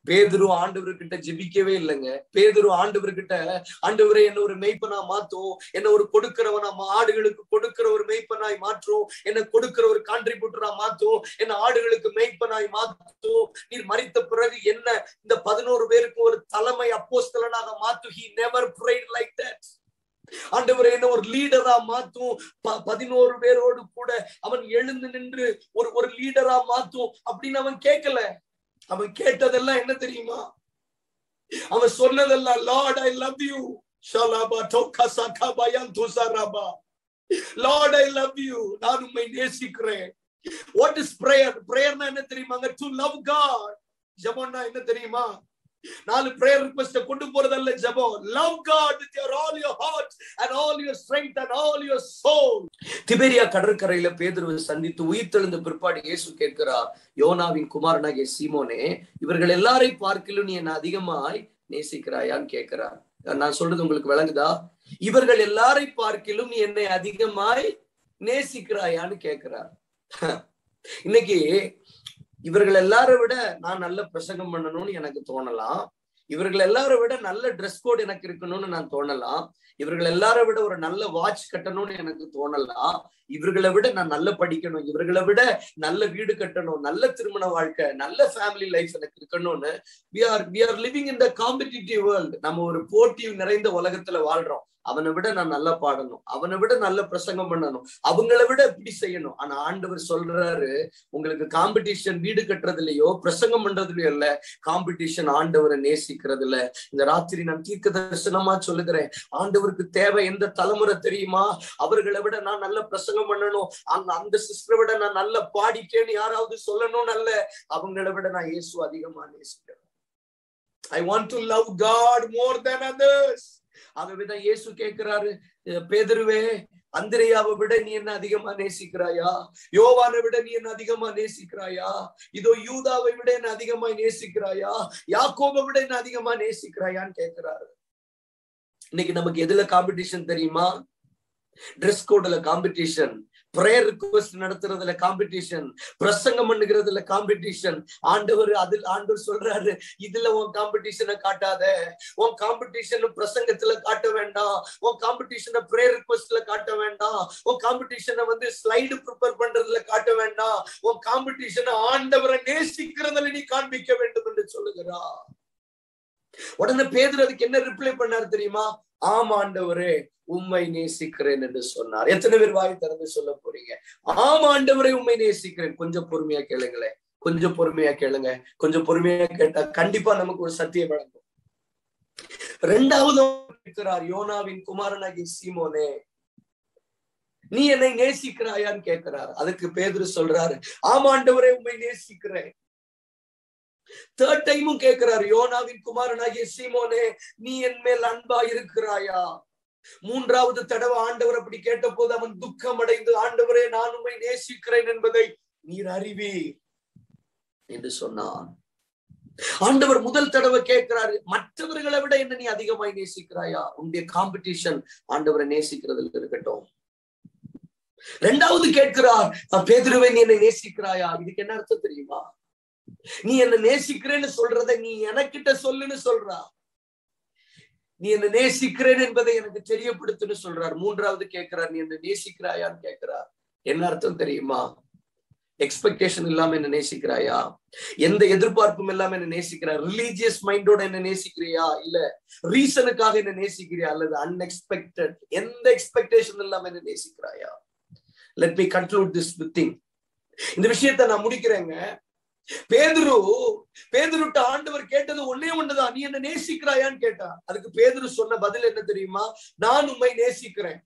பேதுரு ஆண்டவர்கிட்ட ஜெபிக்கவே இல்லைங்க. பேதுரு ஆண்டவர்கிட்ட, ஆண்டவரே என்ன ஒரு மெய்ப்பனா மாத்தும், என்ன ஒரு கொடுக்கிறவனா, ஆடுகளுக்கு கொடுக்கிற ஒரு மெய்ப்பனாய் மாற்றும், என்ன கொடுக்கிற ஒரு கான்ட்ரிபியூட்டரா மாத்தும், என்ன ஆடுகளுக்கு மெய்ப்பனாய் மாத்தும். நீர் மரித்த பிறகு என்ன இந்த 11 பேருக்கு ஒரு தலைமை அப்போஸ்தலனாக மாத்தும். He never prayed like that. ஆண்டவரே என்ன ஒரு லீடரா மாத்தும், 11 பேரோடு கூட அவன் எழுந்து நின்று ஒரு லீடரா மாத்தும் அப்படின்னு அவன் கேட்கல. அவன் கேட்டதெல்லாம் என்ன தெரியுமா? அவன் சொன்னதெல்லாம், லார்ட் ஐ லவ் யூ, ஷலாபா டோகசகா பயந்துசரபா, லார்ட் ஐ லவ் யூ, நான் உம்மை நேசிக்கிறேன். What is prayer? பிரேயர்னா என்ன தெரியுமாங்க? To love God. ஜெபம்னா என்ன தெரியுமா? 4 prayer request கொண்டு போறதல்ல ஜெபம். Love God with all your heart and all your strength and all your soul. திபேரியா கடற்கரையில பேதுருவை சந்தித்து உயிர்த்தெழுந்த பிற்பாடு இயேசு கேட்கிறார், யோனாவின் குமாரனாகிய சீமோனே, இவர்கள் எல்லாரையும் பார்க்கிலும் நீ என்ன அதிகமாய் நேசிக்கிறாயான்னு கேட்கிறார். நான் சொல்றது உங்களுக்கு விளங்குதா? இவர்கள் எல்லாரையும் பார்க்கிலும் நீ என்னை அதிகமாய் நேசிக்கிறாயான்னு கேட்கிறார். இன்னைக்கு இவர்கள் எல்லாரை விட நான் நல்ல பிரசங்கம் பண்ணணும்னு எனக்கு தோணலாம். இவர்கள் எல்லாரை விட நல்ல ட்ரெஸ் கோட் எனக்கு இருக்கணும்னு நான் தோணலாம். இவர்கள் எல்லாரை விட ஒரு நல்ல வாட்ச் கட்டணும்னு எனக்கு தோணலாம். இவர்களை விட நான் நல்ல படிக்கணும், இவர்களை விட நல்ல வீடு கட்டணும், நல்ல திருமண வாழ்க்கை, நல்ல ஃபேமிலி லைஃப் எனக்கு இருக்கணும்னு we are living in the competitive world. நம்ம ஒரு போட்டி நிறைந்த உலகத்துல வாழ்றோம். அவனை விட நான் நல்லா பாடணும், அவனை விட நல்ல பிரசங்கம் பண்ணணும், அவங்களை விட இப்படி செய்யணும். ஆனா ஆண்டவர் சொல்றாரு, உங்களுக்கு காம்படிஷன் வீடு கட்டுறதுலயோ பிரசங்கம் பண்றதுலயோ இல்ல, காம்படிஷன் ஆண்டவரை நேசிக்கிறதுல. இந்த ராத்திரி நான் தீர்க்க தரிசனமா சொல்லுகிறேன், ஆண்டவருக்கு தேவை எந்த தலைமுறை தெரியுமா? அவர்களை விட நான் நல்ல பிரசங்கம் பண்ணணும், அந்த சிஸ்டரை விட நான் நல்ல பாடிட்டேன்னு யாராவது சொல்லணும் அல்ல, அவங்களை விட நான் இயேசு அதிகமா நேசிக்கிறேன். I want to love God more than others. ஆகவேதான் இயேசு கேட்கிறாரு, பேதுருவே, அந்திரேயாவை விட நீ என்ன அதிகமா நேசிக்கிறாயா? யோவானை விட நீ என்ன அதிகமா நேசிக்கிறாயா? இதோ யூதாவை விட என்ன அதிகமா நேசிக்கிறாயா? யாக்கோபை விட என்ன அதிகமா நேசிக்கிறாயான்னு கேட்கிறாரு. இன்னைக்கு நமக்கு எதுல காம்படிஷன் தெரியுமா? ட்ரெஸ் கோட்ல காம்படிஷன், பிரேயர் ரிக்வெஸ்ட் நடத்துறதுல காம்படிஷன், பிரசங்கம் பண்ணுகிறதுல காம்படிஷன். ஆண்டவர் சொல்றாரு, இதுல உன் காம்படிஷனை காட்டாத, உன் காம்படிஷன் பிரசங்கத்துல காட்ட வேண்டாம், உன் காம்படிஷனை பிரேயர் ரிக்வெஸ்ட்ல காட்ட வேண்டாம், உன் காம்படிஷனை ஸ்லைடு ப்ரிப்பேர் பண்றதுல காட்ட வேண்டாம், உன் காம்படிஷனை ஆண்டவரை நேசிக்கிறதுல நீ காண்பிக்க வேண்டும் என்று சொல்லுகிறா. உடனே பேதுரு அதுக்கு என்ன ரிப்ளை பண்ணாரு தெரியுமா? ஆமா ஆண்டவரே, உம்மை நேசிக்கிறேன் என்று சொன்னார். எத்தனை பேர் வாய் திறந்து சொல்ல போறீங்க? ஆமா ஆண்டவரே, உம்மை நேசிக்கிறேன். கொஞ்சம் பொறுமையா கேளுங்களேன், கொஞ்சம் பொறுமையா கேளுங்க. கொஞ்சம் பொறுமையா கேட்டா கண்டிப்பா நமக்கு ஒரு சத்தியம் வழங்கும். 2வது இருக்கிறார், யோனாவின் குமாரனாகிய சீமோனே, நீ என்னை நேசிக்கிறாயான்னு கேட்கிறார். அதுக்கு பேதுரு சொல்றாரு, ஆமா ஆண்டவரே, உம்மை நேசிக்கிறேன். 3rd டைமும் கேட்கிறார், யோனாவின் குமாரனாகிய சீமோனே, நீ என் மேல் அன்பா இருக்கிறாயா? 3வது தடவை ஆண்டவர் அப்படி கேட்ட போது அவன் துக்கம் அடைந்து, ஆண்டவரே, நான் உம்மை நேசிக்கிறேன் என்பதை நீர் அறிவீர் என்று சொன்னான். ஆண்டவர் முதல் தடவை கேட்கிறாரு, மற்றவர்களை விட என்ன நீ அதிகமாய் நேசிக்கிறாயா? உன்னுடைய காம்படிஷன் ஆண்டவரை நேசிக்கிறதுல இருக்கட்டும். 2வது கேட்கிறார், பேதுருவே, நீ என்னை நேசிக்கிறாயா? இதுக்கு என்ன அர்த்தம் தெரியுமா? நீ என்ன நேசிக்கிறேன்னு சொல்றத நீ எனக்கிட்ட சொல்லுன்னு சொல்றா. நீ என்ன நேசிக்கிறேன் என்பதை எனக்கு தெரியப்படுத்துன்னு சொல்றார். 3வது கேட்கிறார், நீ என்ன நேசிக்கிறாயான்னு கேட்கிறார். என்ன அர்த்தம் தெரியுமா? எக்ஸ்பெக்டேஷன் இல்லாம என்ன நேசிக்கிறாயா? எந்த எதிர்பார்ப்பும் இல்லாம என்ன நேசிக்கிறார்? ரிலீஜியஸ் மைண்டோட என்ன நேசிக்கிறியா? இல்ல ரீசனுக்காக என்ன நேசிக்கிறியா? அல்லது அன்எக்ஸ்பெக்டட், எந்த எக்ஸ்பெக்டேஷன் இல்லாம என்ன நேசிக்கிறாயா? Let me conclude this thing. இந்த விஷயத்தை நான் முடிக்கிறேங்க. பேதுருட்ட ஆண்டவர் கேட்டது ஒன்னே ஒண்ணுதான், நீ என்ன நேசிக்கிறாயான்னு கேட்டா. அதுக்கு பேதுரு சொன்ன பதில் என்ன தெரியுமா? நான் உம்மை நேசிக்கிறேன்.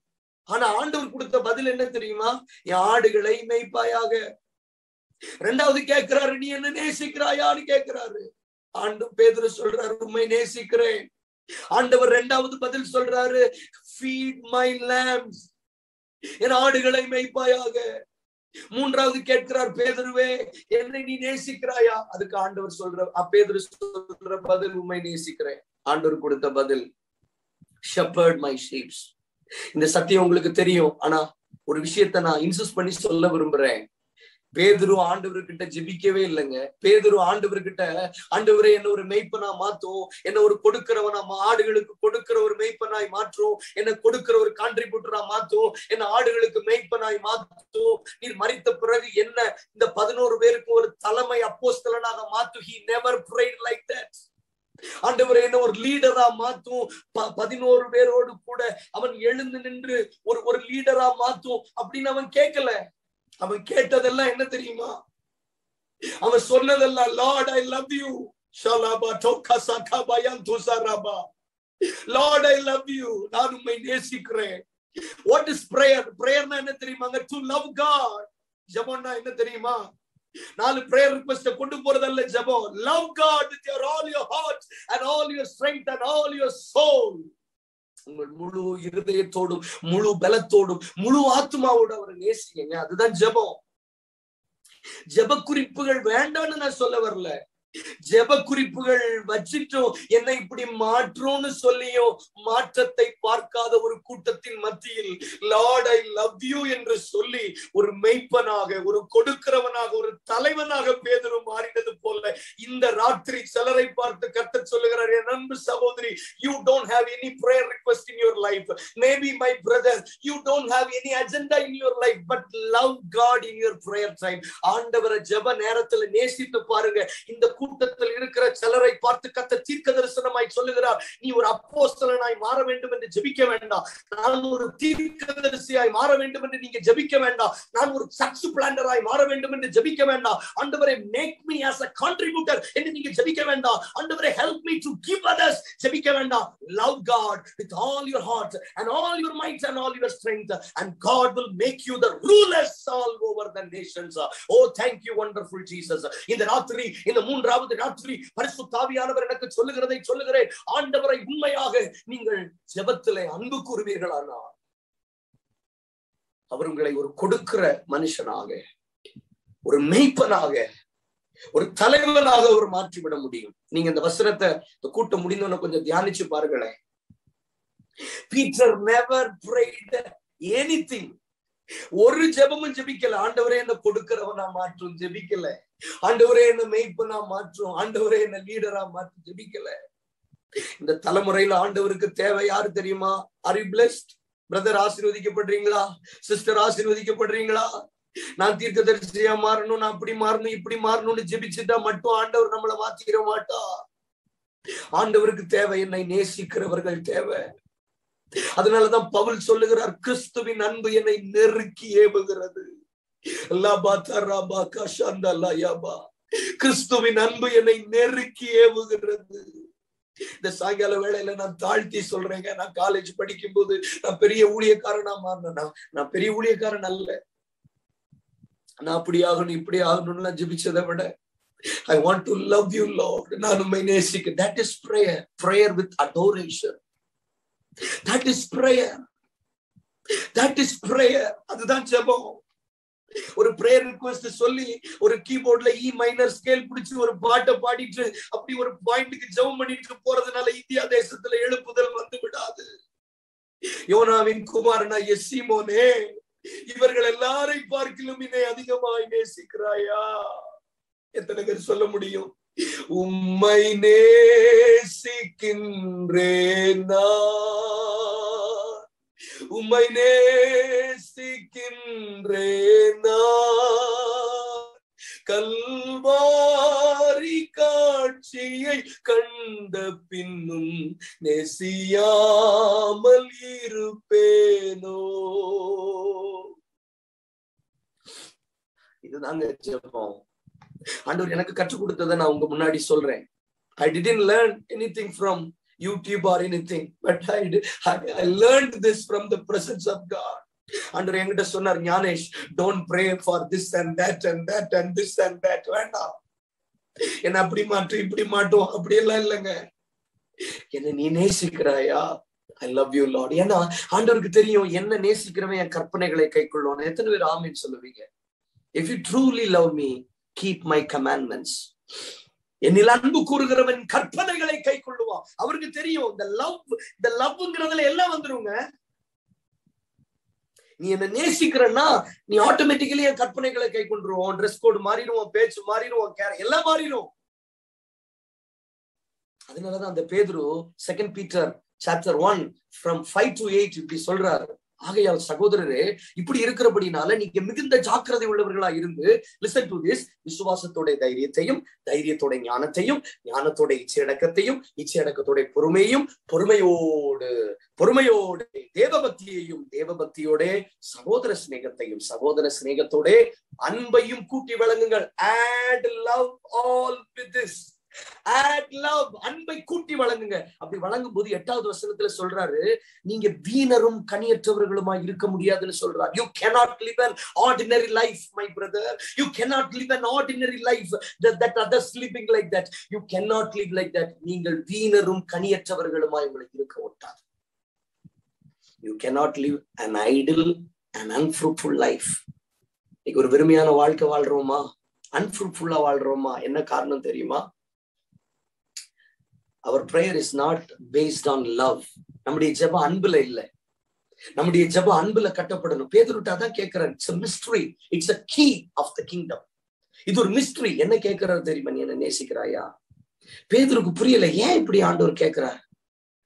ஆனா ஆண்டவர் கொடுத்த பதில் என்ன தெரியுமா? என் ஆடுகளை மேய்ப்பாயாக. 2வது கேட்கிறாரு, நீ என்ன நேசிக்கிறாயான்னு கேட்கிறாரு. பேதுரு சொல்றாரு, உம்மை நேசிக்கிறேன். ஆண்டவர் 2வது பதில் சொல்றாரு, ஃபீட் மை லேம்ஸ், என் ஆடுகளை மேய்ப்பாயாக. 3வது கேட்கிறார், பேதுருவே, என்னை நீ நேசிக்கிறாயா? அதுக்கு ஆண்டவர் பேதுரு சொல்ற பதில், உம்மை நேசிக்கிறேன். ஆண்டவர் கொடுத்த பதில், shepherd my sheep. இந்த சத்தியம் உங்களுக்கு தெரியும், ஆனா ஒரு விஷயத்தை நான் இன்சிஸ்ட் பண்ணி சொல்ல விரும்புறேன். பேதுரு ஆண்டவர்கிட்ட ஜெபிக்கவே இல்லைங்க. பேதுரு ஆண்டவர்கிட்ட, ஆண்டவரே என்ன ஒரு மெய்ப்பனா மாத்தும், என்ன ஒரு கொடுக்கிறவனா, ஆடுகளுக்கு கொடுக்கிற ஒரு மெய்ப்பனாய் மாற்றும், என்ன கொடுக்கிற ஒரு கான்ட்ரிபியூட்டரா மாத்தும், என்ன ஆடுகளுக்கு மெய்ப்பனாய் மாத்தும். நீர் மரித்த பிறகு என்ன இந்த 11 பேருக்கு ஒரு தலைமை அப்போஸ்தலனாக மாத்தும். He never prayed like that. ஆண்டவரே என்ன ஒரு லீடரா மாத்தும், 11 பேரோடு கூட அவன் எழுந்து நின்று ஒரு லீடரா மாத்தும் அப்படின்னு அவன் கேட்கல. அவன் கேட்டதெல்லாம் என்ன தெரியுமா? அவன் சொன்னதெல்லாம், Lord I love you. ஷலபா டோகசகா பயந்துசரபா. Lord I love you. நான் உம்மை நேசிக்கிறேன். What is prayer? பிரேயர்னா என்ன தெரியுமாங்க? To love God. ஜெபம்னா என்ன தெரியுமா? 4 prayer request கொண்டு போறதல்ல ஜெபம். Love God with all your heart and all your strength and all your soul. உங்கள் முழு இருதயத்தோடும் முழு பலத்தோடும் முழு ஆத்மாவோட அவரை நேசிங்க. அதுதான் ஜெபம். ஜெப குறிப்புகள் வேண்டாம்னு நான் சொல்ல வரல. ஜெப குறிப்புகள் வச்சிட்டோம் என்னை இப்படி மாற்றோம்னு சொல்லியும் மாற்றத்தை பார்க்காத ஒரு கூட்டத்தின் மத்தியில் லார்ட் ஐ லவ் யூ என்று சொல்லி ஒரு மெய்ப்பனாக, ஒரு கொடுக்கிறவனாக, ஒரு தலைவனாக பேதுரு மாறினது போல இந்த ராத்திரி சிலரை பார்த்து கர்த்தர் சொல்லுகிறார், என் அன்பு சகோதரி, you don't have any prayer request in your life. Maybe my brother, you don't have any agenda in your life, but love God in your prayer time. ஆண்டவரை ஜெப நேரத்துல நேசித்து பாருங்க. இந்த கூட்டத்தில் இருக்கிற சிலரை பார்த்து கர்த்தர் தீர்க்க தரிசனமாய் சொல்லுகிறார், நீ ஒரு அப்போஸ்தலனாய் மாற வேண்டும் என்று ஜெபிக்க வேண்டாம். நான் ஒரு தீர்க்கதரிசியாய் மாற வேண்டும் என்று நீங்க ஜெபிக்க வேண்டாம். நான் ஒரு சர்ச் பிளானராய் மாற வேண்டும் என்று ஜெபிக்க வேண்டாம். ஆண்டவரே make me as a contributor என்று நீங்க ஜெபிக்க வேண்டாம். ஆண்டவரே help me to give others ஜெபிக்க வேண்டாம். Love God with all your heart and all your might and all your strength, and God will make you the rulers all over the nations. Oh, thank you wonderful Jesus. இந்த ராத்திரி, இந்த மூன்றாவது ராத்திரி பரிசுத்த ஆவியானவர் எனக்கு சொல்லுகிறதை சொல்லுகிறேன். ஆண்டவரை உண்மையாக நீங்கள் ஜெபத்திலே அன்பு கூறுவீர்களானால் அவர் உங்களை ஒரு கொடுக்கிற மனுஷனாக, ஒரு மெய்ப்பனாக, ஒரு தலைவனாக அவர் மாற்றிவிட முடியும். நீங்க இந்த வசனத்தை இந்த கூட்டம் முடிந்தோன்னு கொஞ்சம் தியானிச்சு பாருங்களேன். Peter never prayed anything. ஒரு ஜெபமும் ஜெபிக்கல. ஆண்டவரே என்ன கொடுக்கிறவனா மாற்றும் ஜெபிக்கல. ஆண்டவரே என்ன மெய்ப்பனா மாற்றும், ஆண்டவரே என்ன லீடரா மாற்றும் ஜெபிக்கல. இந்த தலைமுறையில ஆண்டவருக்கு தேவை யாரு தெரியுமா? Are you blessed? பிரதர் ஆசீர்வதிக்கப்படுறீங்களா? சிஸ்டர் ஆசீர்வதிக்கப்படுறீங்களா? நான் தீர்க்கதரிசியா மாறணும், நான் அப்படி மாறணும், இப்படி மாறணும்னு ஜெபிச்சுட்டா மட்டும் ஆண்டவர் நம்மளை மாத்திர மாட்டா. ஆண்டவருக்கு தேவை என்னை நேசிக்கிறவர்கள் தேவை. அதனாலதான் பவுல் சொல்லுகிறார், கிறிஸ்துவின் அன்பு என்னை நெருக்கி ஏவுகிறது. கிறிஸ்துவின் அன்பு என்னை நெருக்கி ஏவுகிறது. இந்த சாயங்கால வேளையில நான் தாழ்த்தி சொல்றேங்க, நான் காலேஜ் படிக்கும் போது நான் பெரிய ஊழியக்காரனா மாறினா, நான் பெரிய ஊழியக்காரன் அல்ல. நான் அப்படி ஆகணும் இப்படி ஆகணும்னு ஜெபிச்சதை விட I want to love you Lord. நான் உம்மை நேசிக்க. That is prayer. Prayer with adoration. That is prayer. That is prayer. அதுதான் ஜெபம். ஒரு பிரேயர் ரிக்வெஸ்ட் சொல்லி ஒரு கீபோர்ட்ல இ மைனர் ஸ்கேல் பிடிச்சு ஒரு பாட்டை பாடிட்டு அப்படி ஒரு பாயிண்ட்க்கு ஜெபம் பண்ணிட்டு போறதுனால இந்தியா தேசத்துல எழுப்புதல் வந்து விடாது. யோனாவின் குமாரனா எஸ்ஸிமோனே, இவர்கள் எல்லாரையும் பார்க்கிலும் என்னை அதிகமாய் நேசிக்கிறாயா? எத்தனை பேர் சொல்ல முடியும்? உம்மை நேசிக்கின்றேன் நான், உம்மை நேசிக்கின்றேன் நான், கல்வாரி காட்சியை கண்ட பின்னும் நேசியாமல் இருப்பேனோ. இதுதாங்க ஜெபம். ஆண்டவர் எனக்கு கற்றுக் கொடுத்ததை நான் உங்க முன்னாடி சொல்றேன். I didn't learn anything from YouTube or anything, but I learned this from the presence of God. ஆண்டவர் என்கிட்ட சொன்னார், Gnanesh, don't pray for this and that and that and this and that. வேண்டாம், என்ன அப்படி மாட்டும் இப்படி மாட்டும் அப்படியெல்லாம் இல்லைங்க. என்ன நீ நேசிக்கிறாயா? I love you Lord. ஏன்னா ஆண்டவருக்கு தெரியும் என்ன நேசிக்கிறவன் என் கற்பனைகளை கைக்கொள்ளும். எத்தனை பேர் ஆமென் சொல்லுவீங்க? If you truly love me, keep my commandments. என்னில் அன்பு கூறுகிறவன் கற்பனைகளை கை கொள்ளுவான். அவருக்கு தெரியும் இந்த லவ்ங்கிறதுல எல்லாம் வந்துருங்க. நீ என்ன நேசிக்கிறன்னா நீ ஆட்டோமேட்டிக்கலி என் கற்பனைகளை கை கொண்டுருவோம், ட்ரெஸ் கோடு மாறிடுவோம், பேச்சு மாறிடுவோம், எல்லாம் மாறிடும். அதனாலதான் அந்த பேதுரு 2 Peter chapter 1 from 5 to 8 இப்படி சொல்றாரு. ஆகையால் சகோதரரே, இப்படி இருக்கிறபடினால நீங்க மிகுந்த ஜாக்கிரதை உள்ளவர்களா இருந்து, listen to this, விசுவாசத்தோட தைரியத்தையும், தைரியத்தோட ஞானத்தையும், ஞானத்தோட இச்சையடக்கத்தையும், இச்சையடக்கத்தோட பொறுமையும், பொறுமையோட தேவபக்தியையும், தேவபக்தியோட சகோதர சிநேகத்தையும், சகோதர சிநேகத்தோட அன்பையும் கூட்டி வழங்குங்கள். add love all with this. add love, அன்பை கூட்டி வழங்குங்க. அப்படி வழங்கும் போது 8வது வசனத்துல சொல்றாரு, நீங்க வீணரும் கனியற்றவர்களுமா இருக்க முடியாதுன்னு சொல்றாரு. You cannot live an ordinary life, my brother. You cannot live an ordinary life that others living like that. You cannot live like that. நீங்கள் வீணரும் கனியற்றவர்களுமா உங்களுக்கு இருக்க ஒட்டாது. You cannot live an idle and unfruitful life. இன்னைக்கு ஒரு வெறுமையான வாழ்க்கை வாழ்றோமா, அன்ஃப்ரூட்ஃபுல்லா வாழ்றோமா? என்ன காரணம் தெரியுமா? Our prayer is not based on love. நம்முடைய ஜெபம் அன்புல இல்ல. நம்முடைய ஜெபம் அன்புல கட்டப்படணும். பேதுருட்ட தான் கேக்குறாரு. It's a mystery. It's a key of the kingdom. இது ஒரு மிஸ்ட்ரி. என்ன கேக்குறாரு தெரியுமா? நீ என்ன நேசிக்கிறாயா? பேதுருக்கு புரியல. ஏன் இப்படி ஆண்டவர் கேக்குறார்?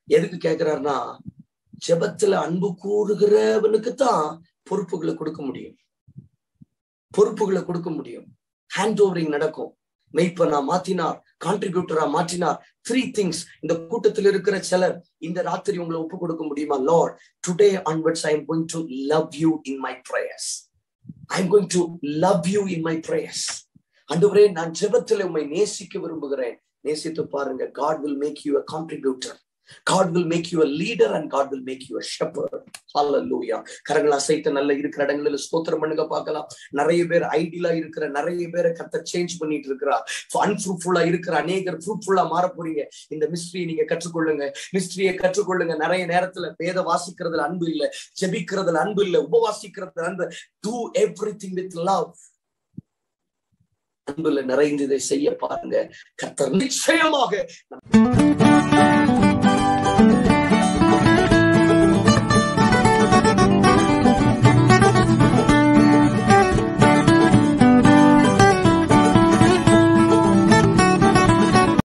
எதுக்கு கேக்குறாருன்னா, ஜெபத்துல அன்பு கூறுகிறவனுக்கு தான் பொறுப்புகளை கொடுக்க முடியும். பொறுப்புகளை கொடுக்க முடியும். ஹேண்ட் ஓவரிங் நடக்கும். மெய்ப்பனா மாத்தினார், கான்ட்ரிபியூட்டரா மாற்றினார். 3 things. இந்த கூட்டத்தில் இருக்கிற சிலர் இந்த ராத்திரி உங்களை ஒப்பு கொடுக்க முடியுமா? Lord, today onwards I am going to love you in my prayers. I am going to love you in my prayers. ஆண்டவரே, நான் ஜெபத்தில் உம்மை நேசிக்க விரும்புகிறேன். நேசித்து பாருங்க. God will make you a contributor. God will make you a leader and God will make you a shepherd. Hallelujah. கரங்களை அசைத்து நல்ல இருக்கிற இடங்களில் ஸ்தோத்திரம் பண்ணுங்க பார்க்கலாம். நிறைய பேர் ஐடியலா இருக்கிற நிறைய பேரை கர்த்தர் சேஞ்ச் பண்ணிட்டு இருக்கிறா. அன்ஃப்ரூட்ஃபுல்லா இருக்கிற அநேகர் ஃப்ரூட்ஃபுல்லா மாற போறீங்க. இந்த மிஸ்ட்ரியை நீங்க கற்றுக்கொள்ளுங்க. மிஸ்ட்ரியை கற்றுக்கொள்ளுங்க. நிறைய நேரத்துல வேத வாசிக்கிறதுல அன்பு இல்ல, ஜெபிக்கிறதுல அன்பு இல்ல, உபவாசிக்கிறதுல அன்பு. Do everything with love. அன்புல நிறைந்து இதை செய்ய பாருங்க. கர்த்தர் நிச்சயமாக